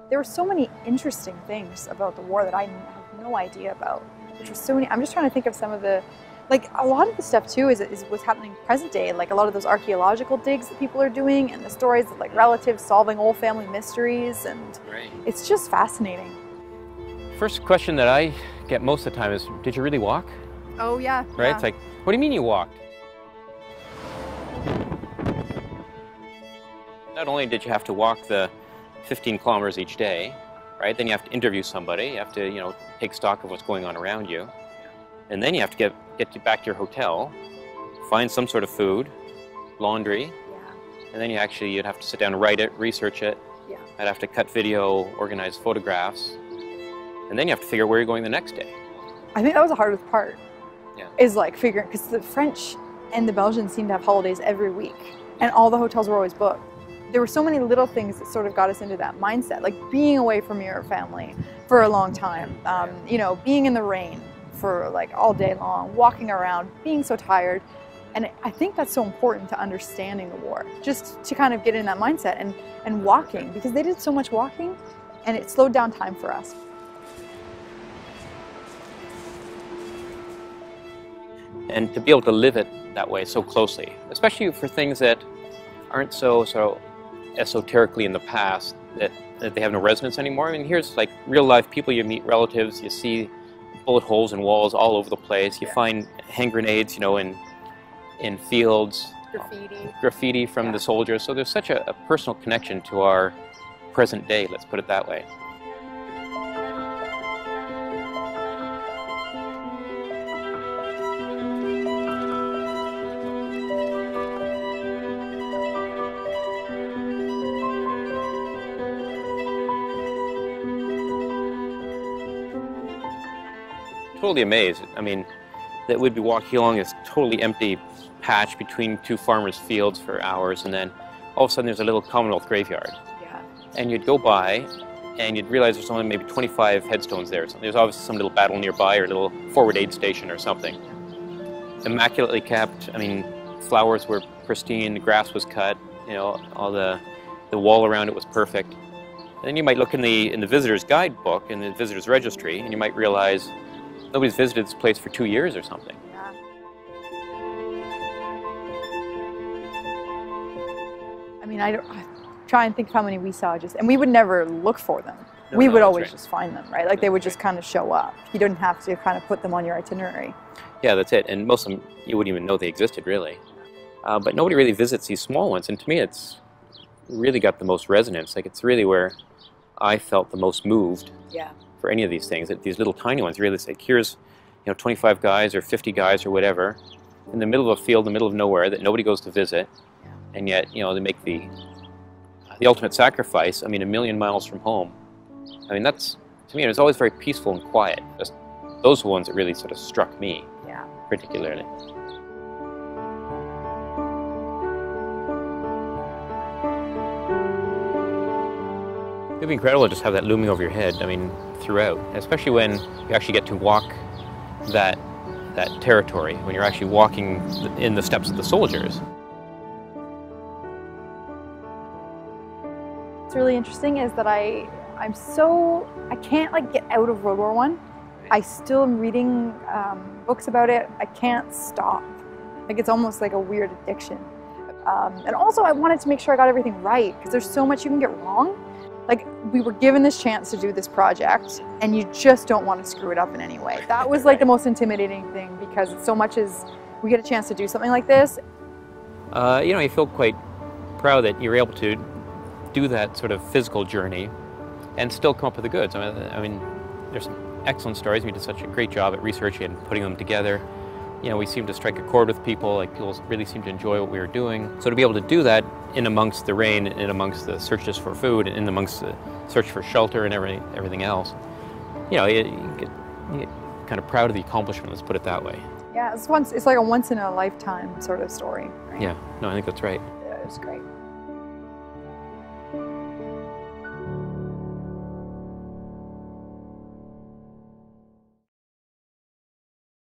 there were so many interesting things about the war that I have no idea about. Which was so many. I'm just trying to think of some of the, like a lot of the stuff too is what's happening present day. Like a lot of those archaeological digs that people are doing, and the stories of like relatives solving old family mysteries, and it's just fascinating. First question that I get most of the time is, did you really walk? Oh yeah. Right? Yeah. It's like, what do you mean you walked? Not only did you have to walk the 15 kilometers each day, right? Then you have to interview somebody. You have to, you know, take stock of what's going on around you. And then you have to get you back to your hotel, find some sort of food, laundry. Yeah. And then you'd have to sit down and write it, research it. Yeah. I'd have to cut video, organize photographs. And then you have to figure out where you're going the next day. I think that was the hardest part. Yeah. Is like figuring, because the French and the Belgians seemed to have holidays every week, and all the hotels were always booked. There were so many little things that sort of got us into that mindset, like being away from your family for a long time, you know, being in the rain for like all day long, walking around, being so tired. And I think that's so important to understanding the war, just to kind of get in that mindset and walking, because they did so much walking and it slowed down time for us. And to be able to live it that way so closely, especially for things that aren't so esoterically in the past, that they have no resonance anymore. I mean, here's like real life people. You meet relatives, you see bullet holes in walls all over the place. You find hand grenades, you know, in fields. Graffiti from the soldiers. So there's such a personal connection to our present day, let's put it that way. Totally amazed. I mean, that we'd be walking along this totally empty patch between two farmers' fields for hours, and then all of a sudden there's a little Commonwealth graveyard. Yeah. And you'd go by, and you'd realize there's only maybe 25 headstones there. So there's obviously some little battle nearby, or a little forward aid station or something. Immaculately kept. I mean, flowers were pristine, the grass was cut, you know, all the wall around it was perfect. And then you might look in the visitor's guidebook, in the visitor's registry, and you might realize nobody's visited this place for 2 years or something. Yeah. I mean, I try and think of how many we saw and we would never look for them. No, we would always just find them, right? Like they would just kind of show up. You didn't have to kind of put them on your itinerary. Yeah, that's it. And most of them, you wouldn't even know they existed, really. But nobody really visits these small ones. And to me, it's really got the most resonance. Like, it's really where I felt the most moved. Yeah. For any of these things, that these little tiny ones really say, here's, you know, 25 guys or 50 guys or whatever in the middle of a field, in the middle of nowhere that nobody goes to visit, and yet, you know, they make the ultimate sacrifice. I mean, 1,000,000 miles from home. I mean, that's, to me, it was always very peaceful and quiet. Just those were ones that really sort of struck me, particularly. It'd be incredible to just have that looming over your head, I mean, throughout, especially when you actually get to walk that territory, when you're actually walking in the steps of the soldiers. What's really interesting is that I can't like get out of World War I. I still am reading books about it. I can't stop. Like, it's almost like a weird addiction. And also I wanted to make sure I got everything right, because there's so much you can get wrong. Like, we were given this chance to do this project, and you just don't want to screw it up in any way. That was like the most intimidating thing, because it's so much as we get a chance to do something like this. You know, you feel quite proud that you were able to do that sort of physical journey and still come up with the goods. I mean, there's some excellent stories. We did such a great job at researching and putting them together. You know, we seemed to strike a chord with people. Like, people really seemed to enjoy what we were doing. So to be able to do that in amongst the rain, in amongst the searches for food, and in amongst the search for shelter and everything else, you know, you get kind of proud of the accomplishment, let's put it that way. Yeah, it's like a once in a lifetime sort of story. Right? Yeah, no, I think that's right. Yeah, it was great.